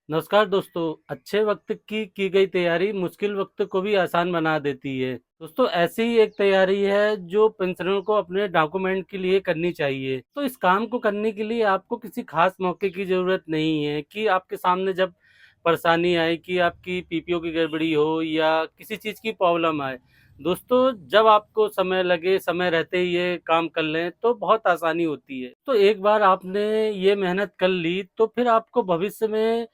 नमस्कार दोस्तों। अच्छे वक्त की गई तैयारी मुश्किल वक्त को भी आसान बना देती है। दोस्तों, ऐसी ही एक तैयारी है जो पेंशनर को अपने डॉक्यूमेंट के लिए करनी चाहिए। तो इस काम को करने के लिए आपको किसी खास मौके की ज़रूरत नहीं है कि आपके सामने जब परेशानी आए कि आपकी पीपीओ की गड़बड़ी हो या किसी चीज़ की प्रॉब्लम आए। दोस्तों, जब आपको समय लगे, समय रहते ही ये काम कर लें तो बहुत आसानी होती है। तो एक बार आपने ये मेहनत कर ली तो फिर आपको भविष्य में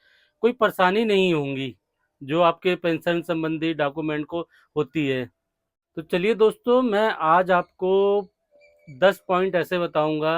कोई परेशानी नहीं होंगी, जो आपके पेंशन संबंधी डॉक्यूमेंट को होती है। तो चलिए दोस्तों, मैं आज आपको 10 पॉइंट ऐसे बताऊँगा,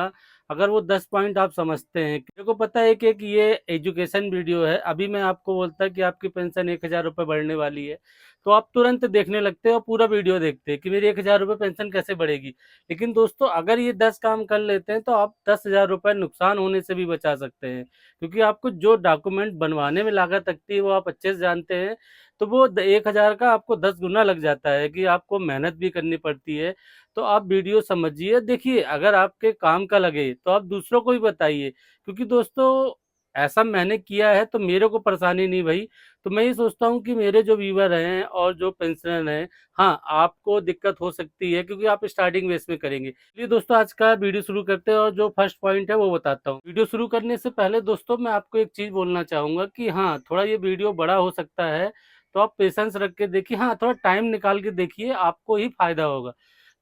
अगर वो 10 पॉइंट आप समझते हैं। मेरे को पता है कि एक ये एजुकेशन वीडियो है, अभी मैं आपको बोलता कि आपकी पेंशन ₹1000 बढ़ने वाली है, तो आप तुरंत देखने लगते और पूरा वीडियो देखते हैं कि मेरी ₹1000 पेंशन कैसे बढ़ेगी। लेकिन दोस्तों, अगर ये 10 काम कर लेते हैं, तो आप ₹10,000 नुकसान होने से भी बचा सकते हैं, क्योंकि आपको जो डॉक्यूमेंट बनवाने में लागत लगती है, वो आप अच्छे से जानते हैं। तो वो 1000 का आपको 10 गुना लग जाता है कि आपको मेहनत भी करनी पड़ती है। तो आप वीडियो समझिए, देखिए, अगर आपके काम का लगे तो आप दूसरों को भी बताइए, क्योंकि दोस्तों ऐसा मैंने किया है तो मेरे को परेशानी नहीं भई। तो मैं ये सोचता हूँ कि मेरे जो व्यूअर हैं और जो पेंशनर हैं, हाँ, आपको दिक्कत हो सकती है क्योंकि आप स्टार्टिंग बेस में करेंगे। चलिए दोस्तों, आज का वीडियो शुरू करते हैं और जो फर्स्ट पॉइंट है वो बताता हूँ। वीडियो शुरू करने से पहले दोस्तों मैं आपको एक चीज़ बोलना चाहूँगा कि हाँ, थोड़ा ये वीडियो बड़ा हो सकता है, तो आप पेशेंस रख के देखिए, हाँ, थोड़ा टाइम निकाल के देखिए, आपको ही फ़ायदा होगा।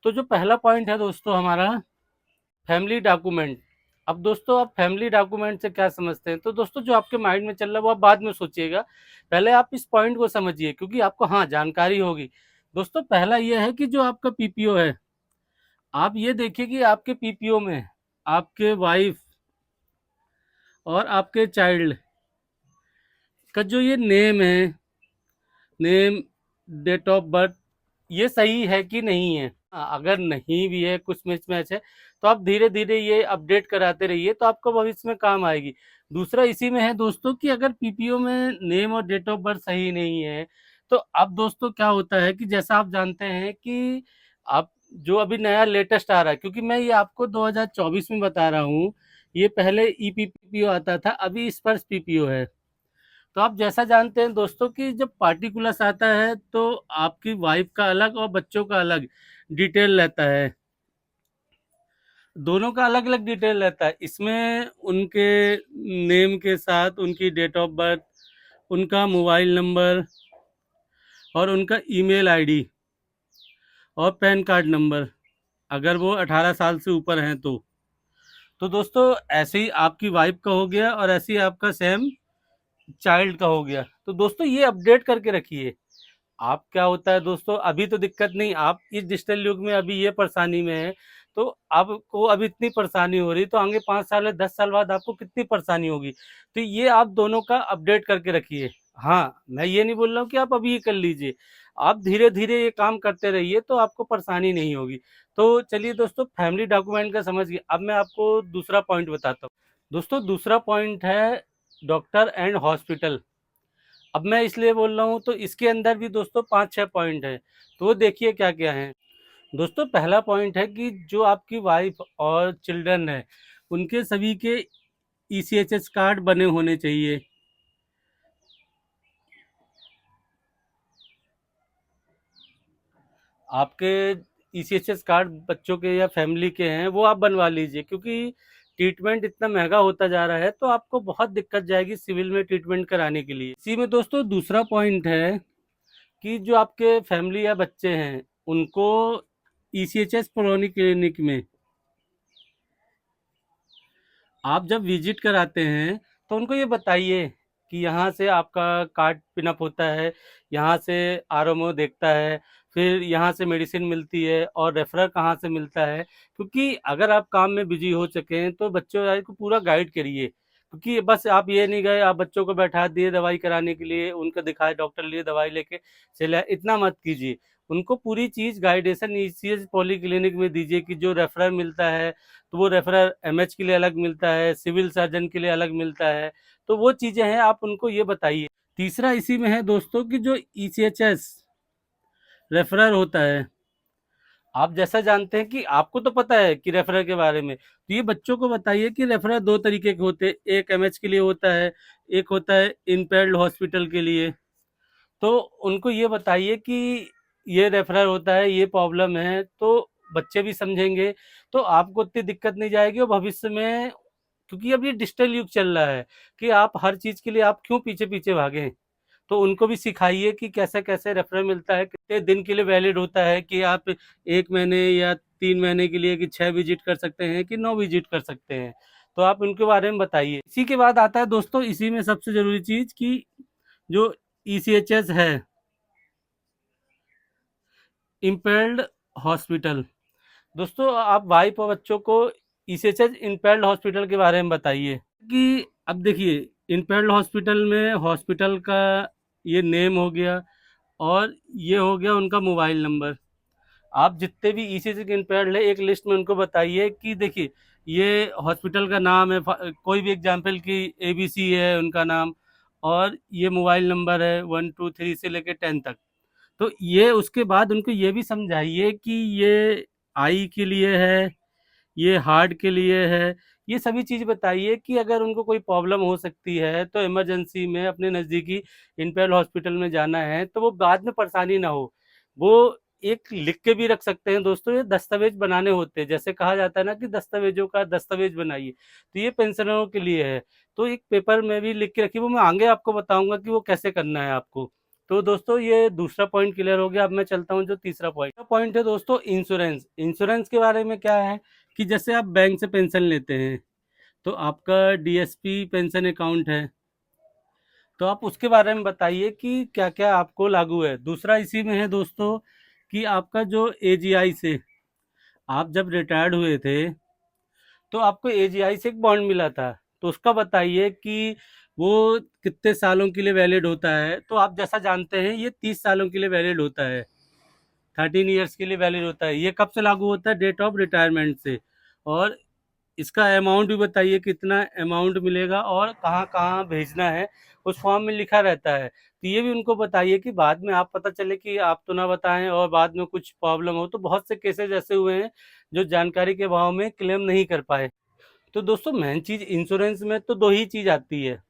तो जो पहला पॉइंट है दोस्तों हमारा, फैमिली डॉक्यूमेंट। अब दोस्तों, आप फैमिली डॉक्यूमेंट से क्या समझते हैं? तो दोस्तों, जो आपके माइंड में चल रहा है वो आप बाद में सोचिएगा। पहले आप इस पॉइंट को समझिए, क्योंकि आपको हाँ, जानकारी होगी। दोस्तों, पहला ये है कि जो आपका पीपीओ है, आप ये देखिए कि आपके पीपीओ में आपके वाइफ और आपके चाइल्ड का जो ये नेम है, नेम, डेट ऑफ बर्थ, ये सही है कि नहीं है। हाँ, अगर नहीं भी है, कुछ मिसमैच है, तो आप धीरे धीरे ये अपडेट कराते रहिए, तो आपको भविष्य में काम आएगी। दूसरा इसी में है दोस्तों कि अगर पीपीओ में नेम और डेट ऑफ बर्थ सही नहीं है, तो अब दोस्तों क्या होता है कि जैसा आप जानते हैं कि आप जो अभी नया लेटेस्ट आ रहा है, क्योंकि मैं ये आपको 2024 में बता रहा हूँ, ये पहले ईपीपीओ आता था, अभी स्पर्श पीपीओ है। तो आप जैसा जानते हैं दोस्तों कि जब पार्टिकुलर्स आता है तो आपकी वाइफ का अलग और बच्चों का अलग डिटेल रहता है, दोनों का अलग अलग डिटेल रहता है। इसमें उनके नेम के साथ उनकी डेट ऑफ बर्थ, उनका मोबाइल नंबर और उनका ईमेल आईडी और पैन कार्ड नंबर, अगर वो 18 साल से ऊपर हैं तो दोस्तों ऐसे ही आपकी वाइफ का हो गया और ऐसे ही आपका सेम चाइल्ड का हो गया। तो दोस्तों ये अपडेट करके रखिए। आप क्या होता है दोस्तों, अभी तो दिक्कत नहीं, आप इस डिजिटल युग में अभी ये परेशानी में है, तो आपको अभी इतनी परेशानी हो रही, तो आगे 5 साल या 10 साल बाद आपको कितनी परेशानी होगी। तो ये आप दोनों का अपडेट करके रखिए। हाँ, मैं ये नहीं बोल रहा हूँ कि आप अभी ये कर लीजिए, आप धीरे धीरे ये काम करते रहिए तो आपको परेशानी नहीं होगी। तो चलिए दोस्तों, फैमिली डॉक्यूमेंट का समझ गए। अब मैं आपको दूसरा पॉइंट बताता हूँ। दोस्तों, दूसरा पॉइंट है डॉक्टर एंड हॉस्पिटल। अब मैं इसलिए बोल रहा हूँ, तो इसके अंदर भी दोस्तों 5-6 पॉइंट है, तो वो देखिए क्या क्या है। दोस्तों, पहला पॉइंट है कि जो आपकी वाइफ और चिल्ड्रन है, उनके सभी के ईसीएचएस कार्ड बने होने चाहिए। आपके ईसीएचएस कार्ड बच्चों के या फैमिली के हैं, वो आप बनवा लीजिए, क्योंकि ट्रीटमेंट इतना महंगा होता जा रहा है तो आपको बहुत दिक्कत जाएगी सिविल में ट्रीटमेंट कराने के लिए। इसी में दोस्तों दूसरा पॉइंट है कि जो आपके फैमिली या बच्चे हैं, उनको ईसीएचएस पुरौनी क्लिनिक में आप जब विजिट कराते हैं तो उनको ये बताइए कि यहाँ से आपका कार्ड पिनअप होता है, यहाँ से आरएमओ देखता है, फिर यहाँ से मेडिसिन मिलती है और रेफरर कहाँ से मिलता है। क्योंकि अगर आप काम में बिजी हो चुके हैं तो बच्चों को पूरा गाइड करिए, क्योंकि बस आप ये नहीं गए, आप बच्चों को बैठा दिए दवाई कराने के लिए, उनको दिखाए डॉक्टर लिए दवाई लेके चले आए, इतना मत कीजिए। उनको पूरी चीज़ गाइडेशन ईसीएच पॉली क्लिनिक में दीजिए कि जो रेफरर मिलता है, तो वो रेफरर एमएच के लिए अलग मिलता है, सिविल सर्जन के लिए अलग मिलता है। तो वो चीज़ें हैं, आप उनको ये बताइए। तीसरा इसी में है दोस्तों कि जो ईसीएचएस रेफरर होता है, आप जैसा जानते हैं कि आपको तो पता है कि रेफरर के बारे में, तो ये बच्चों को बताइए कि रेफरर 2 तरीके के होते हैं, एक एमएच के लिए होता है, एक होता है इम्पेयर्ड हॉस्पिटल के लिए। तो उनको ये बताइए कि ये रेफरल होता है, ये प्रॉब्लम है, तो बच्चे भी समझेंगे, तो आपको इतनी दिक्कत नहीं जाएगी और भविष्य में, क्योंकि अब ये डिजिटल युग चल रहा है कि आप हर चीज़ के लिए आप क्यों पीछे-पीछे भागें? तो उनको भी सिखाइए कि कैसे-कैसे रेफरल मिलता है, कितने दिन के लिए वैलिड होता है कि आप 1 महीने या 3 महीने के लिए कि 6 विज़िट कर सकते हैं कि 9 विज़िट कर सकते हैं। तो आप उनके बारे में बताइए। इसी के बाद आता है दोस्तों, इसी में सबसे ज़रूरी चीज़ कि जो ईसीएचएस है, इम्पेयर्ड हॉस्पिटल। दोस्तों आप वाइफ और बच्चों को ईसीएचएस इम्पेयर्ड हॉस्पिटल के बारे में बताइए कि अब देखिए, इम्पेयर्ड हॉस्पिटल में हॉस्पिटल का ये नेम हो गया और ये हो गया उनका मोबाइल नंबर। आप जितने भी ईसीएचएस इम्पेयर्ड है, एक लिस्ट में उनको बताइए कि देखिए ये हॉस्पिटल का नाम है, कोई भी एग्जाम्पल की एबीसी है उनका नाम, और ये मोबाइल नंबर है 123 से लेकर 10 तक। तो ये उसके बाद उनको ये भी समझाइए कि ये आई के लिए है, ये हार्ट के लिए है। ये सभी चीज़ बताइए कि अगर उनको कोई प्रॉब्लम हो सकती है तो इमरजेंसी में अपने नज़दीकी इम्पेरियल हॉस्पिटल में जाना है, तो वो बाद में परेशानी ना हो। वो एक लिख के भी रख सकते हैं दोस्तों, ये दस्तावेज बनाने होते हैं, जैसे कहा जाता है ना कि दस्तावेजों का दस्तावेज बनाइए, तो ये पेंशनरों के लिए है। तो एक पेपर में भी लिख के रखिए, वो मैं आगे आपको बताऊंगा कि वो कैसे करना है आपको। तो दोस्तों ये दूसरा पॉइंट क्लियर हो गया। अब मैं चलता हूँ जो तीसरा पॉइंट है दोस्तों, इंश्योरेंस। इंश्योरेंस के बारे में क्या है कि जैसे आप बैंक से पेंशन लेते हैं, तो आपका डीएसपी पेंशन अकाउंट है, तो आप उसके बारे में बताइए कि क्या क्या आपको लागू है। दूसरा इसी में है दोस्तों कि आपका जो एजीआई से आप जब रिटायर्ड हुए थे, तो आपको एजीआई से एक बॉन्ड मिला था, तो उसका बताइए कि वो कितने सालों के लिए वैलिड होता है। तो आप जैसा जानते हैं ये 30 सालों के लिए वैलिड होता है, 13 ईयर्स के लिए वैलिड होता है। ये कब से लागू होता है? डेट ऑफ रिटायरमेंट से। और इसका अमाउंट भी बताइए, कितना अमाउंट मिलेगा और कहाँ कहाँ भेजना है, उस फॉर्म में लिखा रहता है। तो ये भी उनको बताइए कि बाद में आप पता चले कि आप तो ना बताएं और बाद में कुछ प्रॉब्लम हो। तो बहुत से केसेज ऐसे हुए हैं जो जानकारी के अभाव में क्लेम नहीं कर पाए। तो दोस्तों मेन चीज़ इंश्योरेंस में तो दो ही चीज़ आती है।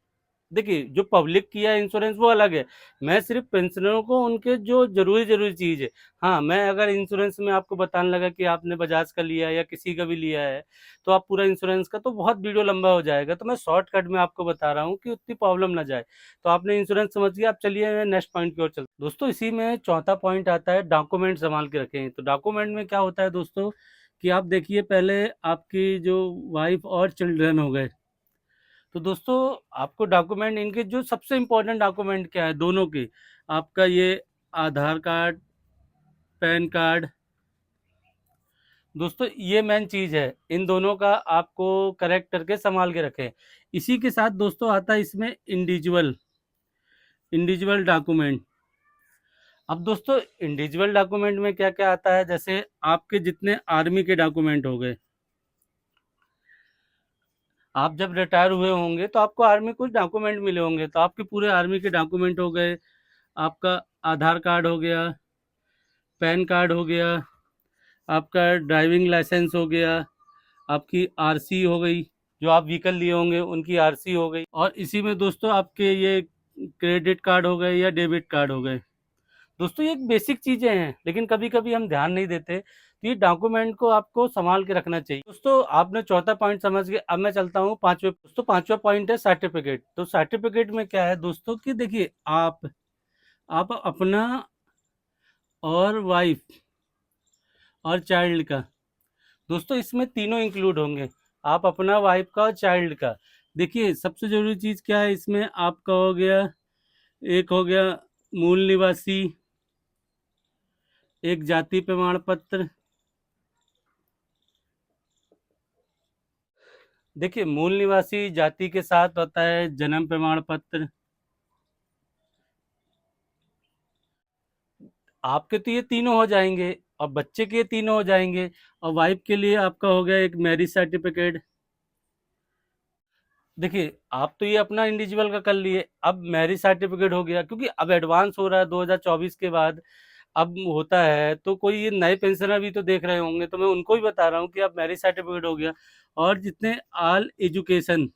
देखिए जो पब्लिक किया इंश्योरेंस वो अलग है, मैं सिर्फ पेंशनरों को उनके जो जरूरी जरूरी चीज़ है। हाँ, मैं अगर इंश्योरेंस में आपको बताने लगा कि आपने बजाज का लिया है या किसी का भी लिया है, तो आप पूरा इंश्योरेंस का तो बहुत वीडियो लंबा हो जाएगा, तो मैं शॉर्टकट में आपको बता रहा हूँ कि उतनी प्रॉब्लम ना जाए। तो आपने इंश्योरेंस समझ गया, आप चलिए नेक्स्ट पॉइंट की ओर चलते हैं। दोस्तों इसी में चौथा पॉइंट आता है डॉक्यूमेंट संभाल के रखें। तो डॉक्यूमेंट में क्या होता है दोस्तों कि आप देखिए, पहले आपकी जो वाइफ और चिल्ड्रन हो गए, तो दोस्तों आपको डॉक्यूमेंट इनके जो सबसे इम्पोर्टेंट डॉक्यूमेंट क्या है दोनों के, आपका ये आधार कार्ड, पैन कार्ड। दोस्तों ये मेन चीज़ है, इन दोनों का आपको करेक्ट करके संभाल के रखें। इसी के साथ दोस्तों आता है इसमें इंडिविजुअल इंडिविजुअल डॉक्यूमेंट। अब दोस्तों इंडिविजुअल डॉक्यूमेंट में क्या क्या आता है, जैसे आपके जितने आर्मी के डॉक्यूमेंट हो गए, आप जब रिटायर हुए होंगे तो आपको आर्मी कुछ डॉक्यूमेंट मिले होंगे, तो आपके पूरे आर्मी के डॉक्यूमेंट हो गए। आपका आधार कार्ड हो गया, पैन कार्ड हो गया, आपका ड्राइविंग लाइसेंस हो गया, आपकी आरसी हो गई, जो आप व्हीकल लिए होंगे उनकी आरसी हो गई, और इसी में दोस्तों आपके ये क्रेडिट कार्ड हो गए या डेबिट कार्ड हो गए। दोस्तों ये बेसिक चीज़ें हैं, लेकिन कभी कभी हम ध्यान नहीं देते, तो ये डॉक्यूमेंट को आपको संभाल के रखना चाहिए। दोस्तों आपने चौथा पॉइंट समझ गए, अब मैं चलता हूँ पांचवें। दोस्तों पांचवा पॉइंट है सर्टिफिकेट। तो सर्टिफिकेट में क्या है दोस्तों कि देखिए, आप अपना और वाइफ और चाइल्ड का, दोस्तों इसमें तीनों इंक्लूड होंगे, आप अपना, वाइफ का और चाइल्ड का। देखिए सबसे जरूरी चीज़ क्या है इसमें, आपका हो गया, एक हो गया मूल निवासी, एक जाति प्रमाण पत्र। देखिए मूल निवासी जाति के साथ होता है जन्म प्रमाण पत्र। आपके तो ये तीनों हो जाएंगे और बच्चे के ये तीनों हो जाएंगे, और वाइफ के लिए आपका हो गया एक मैरिज सर्टिफिकेट। देखिए आप तो ये अपना इंडिविजुअल का कर लिए, अब मैरिज सर्टिफिकेट हो गया, क्योंकि अब एडवांस हो रहा है 2024 के बाद। अब होता है, तो कोई ये नए पेंशनर भी तो देख रहे होंगे, तो मैं उनको भी बता रहा हूँ कि अब मैरिज सर्टिफिकेट हो गया, और जितने ऑल एजुकेशन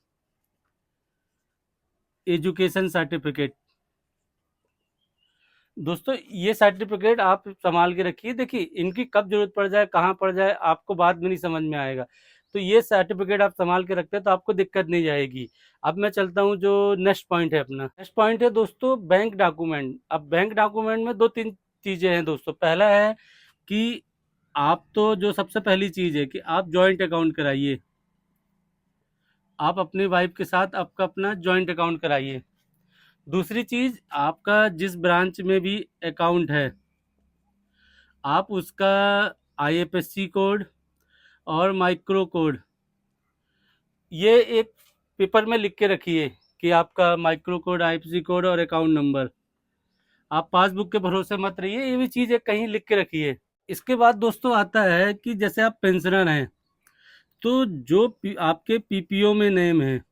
एजुकेशन सर्टिफिकेट, दोस्तों ये सर्टिफिकेट आप संभाल के रखिए। देखिए इनकी कब जरूरत पड़ जाए, कहाँ पड़ जाए, आपको बाद में नहीं समझ में आएगा। तो ये सर्टिफिकेट आप संभाल के रखते हैं तो आपको दिक्कत नहीं जाएगी। अब मैं चलता हूँ, जो नेक्स्ट पॉइंट है अपना, नेक्स्ट पॉइंट है दोस्तों बैंक डॉक्यूमेंट। अब बैंक डॉक्यूमेंट में दो तीन चीजें हैं दोस्तों। पहला है कि आप तो, जो सबसे पहली चीज है कि आप जॉइंट अकाउंट कराइए। आप अपनी वाइफ के साथ आपका अपना जॉइंट अकाउंट कराइए। दूसरी चीज, आपका जिस ब्रांच में भी अकाउंट है, आप उसका आईएफएससी कोड और माइक्रो कोड, ये एक पेपर में लिख के रखिए कि आपका माइक्रो कोड, आईएफएससी कोड और अकाउंट नंबर। आप पासबुक के भरोसे मत रहिए, ये भी चीज़ एक कहीं लिख के रखिए। इसके बाद दोस्तों आता है कि जैसे आप पेंशनर हैं, तो जो आपके पीपीओ में नेम है,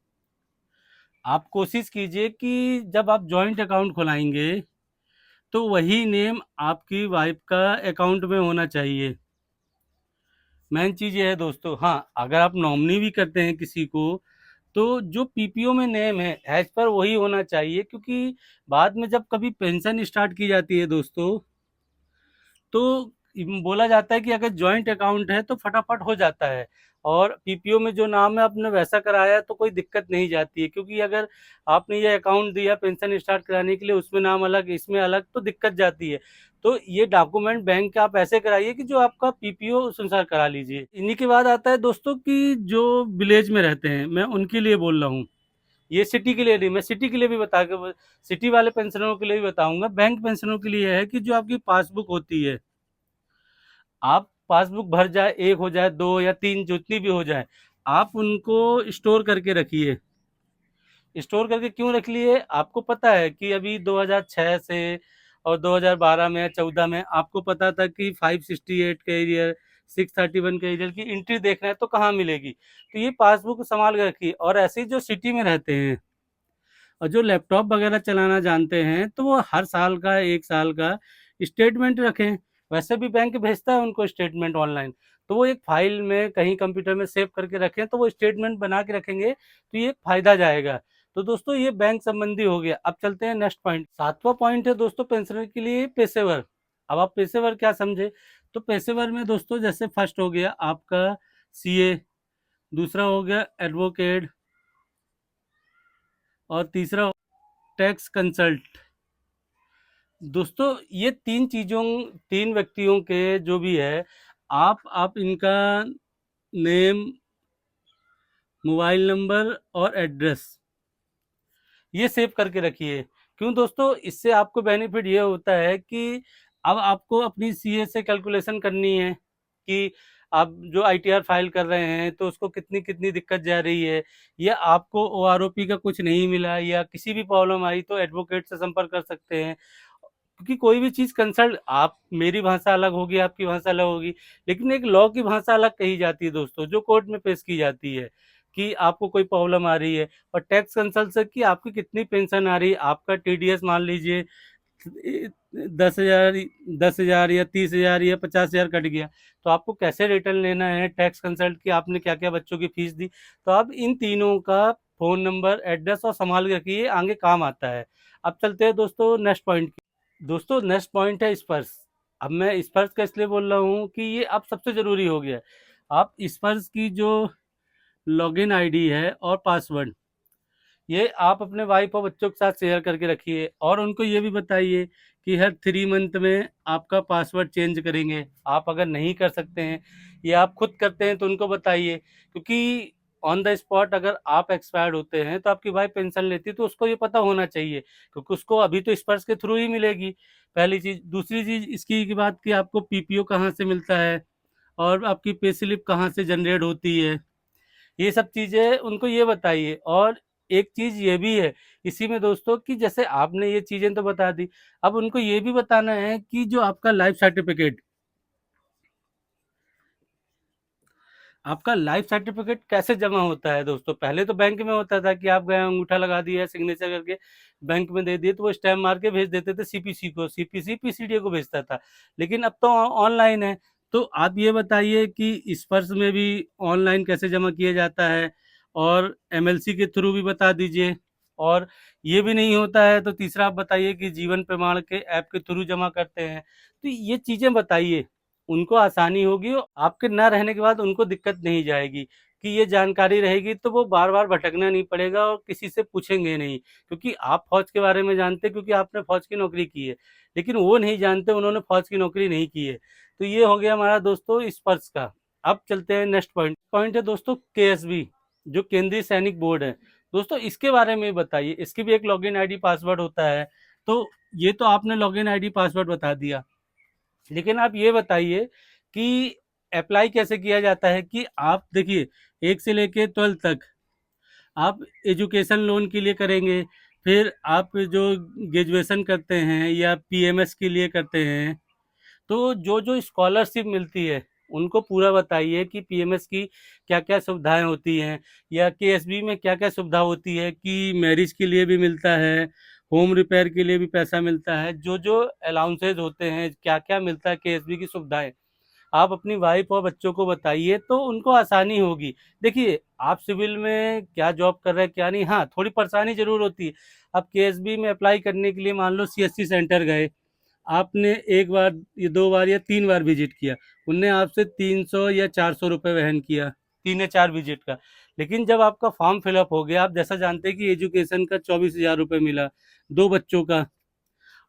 आप कोशिश कीजिए कि जब आप जॉइंट अकाउंट खुलाएंगे तो वही नेम आपकी वाइफ का अकाउंट में होना चाहिए। मेन चीज़ ये है दोस्तों। हाँ, अगर आप नॉमिनी भी करते हैं किसी को, तो जो पीपीओ में नेम है एज पर वही होना चाहिए, क्योंकि बाद में जब कभी पेंशन स्टार्ट की जाती है दोस्तों, तो बोला जाता है कि अगर जॉइंट अकाउंट है तो फटाफट हो जाता है, और पीपीओ में जो नाम है आपने वैसा कराया तो कोई दिक्कत नहीं जाती है। क्योंकि अगर आपने ये अकाउंट दिया पेंशन स्टार्ट कराने के लिए, उसमें नाम अलग इसमें अलग, तो दिक्कत जाती है। तो ये डॉक्यूमेंट बैंक के आप ऐसे कराइए कि जो आपका पीपीओ उस अनुसार करा लीजिए। इन्हीं के बाद आता है दोस्तों कि जो विलेज में रहते हैं, मैं उनके लिए बोल रहा हूँ, ये सिटी के लिए नहीं, मैं सिटी के लिए भी बता के, सिटी वाले पेंशनरों के लिए भी बताऊंगा। बैंक पेंशनरों के लिए है कि जो आपकी पासबुक होती है, आप पासबुक भर जाए, एक हो जाए, दो या तीन, जितनी भी हो जाए, आप उनको स्टोर करके रखिए। स्टोर करके क्यों रख लिए? आपको पता है कि अभी 2006 से और 2012 में 14 में आपको पता था कि 568 के एरियर, 631 के एरियर की एंट्री देखना है तो कहाँ मिलेगी? तो ये पासबुक संभाल के रखिए। और ऐसे ही जो सिटी में रहते हैं और जो लैपटॉप वगैरह चलाना जानते हैं, तो वो हर साल का, एक साल का स्टेटमेंट रखें। वैसे भी बैंक भेजता है उनको स्टेटमेंट ऑनलाइन, तो वो एक फाइल में कहीं कंप्यूटर में सेव करके रखें, तो वो स्टेटमेंट बना के रखेंगे तो ये एक फायदा जाएगा। तो दोस्तों ये बैंक संबंधी हो गया। अब चलते हैं नेक्स्ट पॉइंट। सातवां पॉइंट है दोस्तों पेंशनर के लिए पेशेवर। अब आप पेशेवर क्या समझे? तो पेशेवर में दोस्तों जैसे फर्स्ट हो गया आपका सीए, दूसरा हो गया एडवोकेट, और तीसरा टैक्स कंसल्ट। दोस्तों ये तीन चीज़ों, तीन व्यक्तियों के जो भी है, आप इनका नेम, मोबाइल नंबर और एड्रेस ये सेव करके रखिए। क्यों दोस्तों? इससे आपको बेनिफिट ये होता है कि अब आपको अपनी सीए से कैलकुलेशन करनी है कि आप जो आईटीआर फाइल कर रहे हैं तो उसको कितनी कितनी दिक्कत जा रही है, या आपको ओआरओपी का कुछ नहीं मिला या किसी भी प्रॉब्लम आई, तो एडवोकेट से संपर्क कर सकते हैं। क्योंकि कोई भी चीज़ कंसल्ट, आप, मेरी भाषा अलग होगी, आपकी भाषा अलग होगी, लेकिन एक लॉ की भाषा अलग कही जाती है दोस्तों, जो कोर्ट में पेश की जाती है कि आपको कोई प्रॉब्लम आ रही है। और टैक्स कंसल्ट से कि आपकी कितनी पेंशन आ रही है, आपका टीडीएस मान लीजिए 10,000, 10,000 या 30,000 या 50,000 कट गया, तो आपको कैसे रिटर्न लेना है टैक्स कंसल्ट की, आपने क्या क्या बच्चों की फीस दी। तो आप इन तीनों का फ़ोन नंबर, एड्रेस और संभाल के रखिए, आगे काम आता है। अब चलते हैं दोस्तों नेक्स्ट पॉइंट की। दोस्तों नेक्स्ट पॉइंट है स्पर्श। अब मैं स्पर्श का इसलिए बोल रहा हूँ कि ये अब सबसे ज़रूरी हो गया है। आप स्पर्श की जो लॉगिन आईडी है और पासवर्ड, ये आप अपने वाइफ और बच्चों के साथ शेयर करके रखिए, और उनको ये भी बताइए कि हर 3 मंथ में आपका पासवर्ड चेंज करेंगे। आप अगर नहीं कर सकते हैं या आप खुद करते हैं तो उनको बताइए, क्योंकि ऑन द स्पॉट अगर आप एक्सपायर्ड होते हैं तो आपकी वाइफ पेंशन लेती है, तो उसको ये पता होना चाहिए, क्योंकि उसको अभी तो स्पर्श के थ्रू ही मिलेगी, पहली चीज़। दूसरी चीज़ इसकी की बात कि आपको पीपीओ कहाँ से मिलता है और आपकी पे स्लिप कहाँ से जनरेट होती है, ये सब चीज़ें उनको ये बताइए। और एक चीज़ ये भी है इसी में दोस्तों कि जैसे आपने ये चीज़ें तो बता दी, अब उनको ये भी बताना है कि जो आपका लाइफ सर्टिफिकेट, आपका लाइफ सर्टिफिकेट कैसे जमा होता है दोस्तों? पहले तो बैंक में होता था कि आप गए अंगूठा लगा दिया, सिग्नेचर करके बैंक में दे दिए, तो वो स्टैम्प मार के भेज देते थे सीपीसी को, सीपीसी पीसीडीए को भेजता था। लेकिन अब तो ऑनलाइन है। तो आप ये बताइए कि स्पर्श में भी ऑनलाइन कैसे जमा किया जाता है, और एमएलसी के थ्रू भी बता दीजिए। और ये भी नहीं होता है तो तीसरा आप बताइए कि जीवन प्रमाण के ऐप के थ्रू जमा करते हैं। तो ये चीज़ें बताइए, उनको आसानी होगी और आपके ना रहने के बाद उनको दिक्कत नहीं जाएगी कि ये जानकारी रहेगी, तो वो बार-बार भटकना नहीं पड़ेगा और किसी से पूछेंगे नहीं। क्योंकि आप फ़ौज के बारे में जानते हैं क्योंकि आपने फ़ौज की नौकरी की है, लेकिन वो नहीं जानते, उन्होंने फ़ौज की नौकरी नहीं की है। तो ये हो गया हमारा दोस्तों स्पर्श का। अब चलते हैं नेक्स्ट पॉइंट। पॉइंट है दोस्तों केएसबी, जो केंद्रीय सैनिक बोर्ड है। दोस्तों इसके बारे में बताइए, इसकी भी एक लॉगिन आईडी पासवर्ड होता है। तो ये तो आपने लॉगिन आईडी पासवर्ड बता दिया, लेकिन आप ये बताइए कि अप्लाई कैसे किया जाता है। कि आप देखिए 1 से लेके 12 तक आप एजुकेशन लोन के लिए करेंगे, फिर आप जो ग्रेजुएशन करते हैं या पीएमएस के लिए करते हैं, तो जो स्कॉलरशिप मिलती है उनको पूरा बताइए कि पीएमएस की क्या क्या सुविधाएं होती हैं, या केएसबी में क्या क्या सुविधा होती है, कि मैरिज के लिए भी मिलता है, होम रिपेयर के लिए भी पैसा मिलता है, जो जो अलाउंसेज होते हैं, क्या क्या मिलता है केएसबी की सुविधाएं, आप अपनी वाइफ और बच्चों को बताइए तो उनको आसानी होगी। देखिए आप सिविल में क्या जॉब कर रहे हैं क्या नहीं, हाँ थोड़ी परेशानी जरूर होती है। आप केएसबी में अप्लाई करने के लिए मान लो सीएससी सेंटर गए, आपने 1 बार या 2 बार या 3 बार विजिट किया, उनने आपसे 300 या 400 रुपये वहन किया 3 या 4 विजिट का। लेकिन जब आपका फॉर्म फिलअप हो गया, आप जैसा जानते हैं कि एजुकेशन का 24,000 रुपये मिला 2 बच्चों का,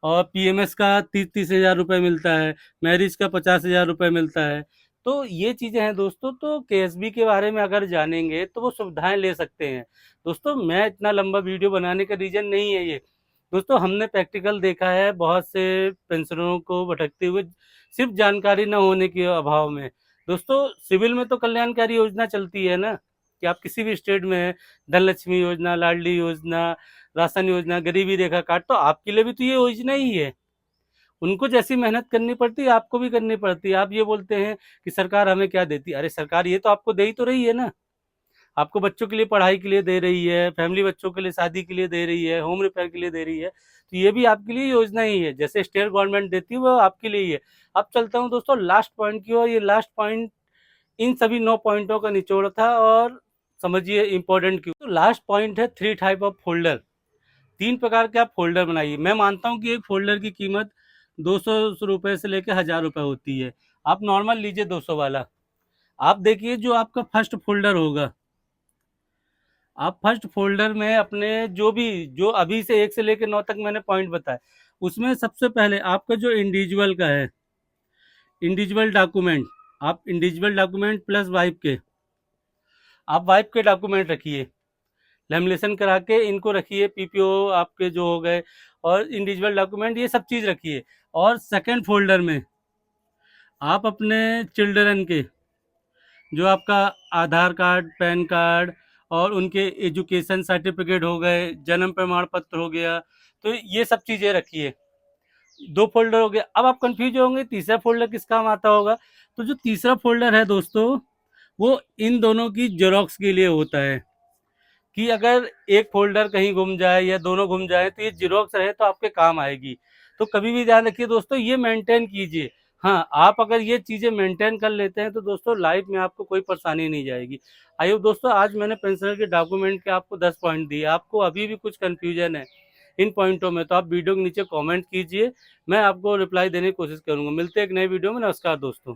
और पीएमएस का 30,000 रुपये मिलता है, मैरिज का 50,000 रुपये मिलता है। तो ये चीज़ें हैं दोस्तों। तो केएसबी के बारे में अगर जानेंगे तो वो सुविधाएं ले सकते हैं। दोस्तों मैं इतना लंबा वीडियो बनाने का रीज़न नहीं है ये। दोस्तों हमने प्रैक्टिकल देखा है बहुत से पेंशनरों को भटकते हुए, सिर्फ जानकारी न होने के अभाव में। दोस्तों सिविल में तो कल्याणकारी योजना चलती है ना, कि आप किसी भी स्टेट में हैं, धनलक्ष्मी योजना, लाडली योजना, राशन योजना, गरीबी रेखा कार्ड, तो आपके लिए भी तो ये योजना ही है। उनको जैसी मेहनत करनी पड़ती है आपको भी करनी पड़ती है। आप ये बोलते हैं कि सरकार हमें क्या देती है, अरे सरकार ये तो आपको दे ही तो रही है ना। आपको बच्चों के लिए पढ़ाई के लिए दे रही है, फैमिली बच्चों के लिए शादी के लिए दे रही है, होम रिपेयर के लिए दे रही है, तो ये भी आपके लिए योजना ही है। जैसे स्टेट गवर्नमेंट देती है वो आपके लिए ही है। अब चलता हूँ दोस्तों लास्ट पॉइंट की ओर। ये लास्ट पॉइंट इन सभी 9 पॉइंटों का निचोड़ था, और समझिए इंपॉर्टेंट क्यों। तो लास्ट पॉइंट है 3 टाइप ऑफ फोल्डर। 3 प्रकार के आप फोल्डर बनाइए। मैं मानता हूँ कि एक फोल्डर की कीमत 200 रुपये से लेकर 1,000 रुपये होती है। आप नॉर्मल लीजिए 200 वाला। आप देखिए जो आपका फर्स्ट फोल्डर होगा, आप फर्स्ट फोल्डर में अपने जो अभी से 1 से लेकर 9 तक मैंने पॉइंट बताए, उसमें सबसे पहले आपका जो इंडिविजुअल का है, इंडिविजुअल डॉक्यूमेंट, आप इंडिविजुअल डॉक्यूमेंट प्लस वाइफ के, आप वाइफ के डॉक्यूमेंट रखिए, लेमिनेशन करा के इनको रखिए, पीपीओ आपके जो हो गए, और इंडिविजुअल डॉक्यूमेंट, ये सब चीज़ रखिए। और सेकंड फोल्डर में आप अपने चिल्ड्रन के, जो आपका आधार कार्ड, पैन कार्ड, और उनके एजुकेशन सर्टिफिकेट हो गए, जन्म प्रमाण पत्र हो गया, तो ये सब चीज़ें रखिए। 2 फोल्डर हो गए। अब आप कंफ्यूज होंगे तीसरा फोल्डर किस काम आता होगा। तो जो तीसरा फोल्डर है दोस्तों, वो इन दोनों की जेरोक्स के लिए होता है, कि अगर एक फोल्डर कहीं गुम जाए या दोनों गुम जाए तो ये जेरोक्स रहे तो आपके काम आएगी। तो कभी भी ध्यान रखिए दोस्तों, ये मेंटेन कीजिए। हाँ, आप अगर ये चीज़ें मेंटेन कर लेते हैं तो दोस्तों लाइफ में आपको कोई परेशानी नहीं जाएगी। आई होप दोस्तों आज मैंने पेंशनर के डॉक्यूमेंट के आपको 10 पॉइंट दिए। आपको अभी भी कुछ कन्फ्यूजन है इन पॉइंटों में तो आप वीडियो के नीचे कमेंट कीजिए, मैं आपको रिप्लाई देने की कोशिश करूंगा। मिलते हैं एक नए वीडियो में। नमस्कार दोस्तों।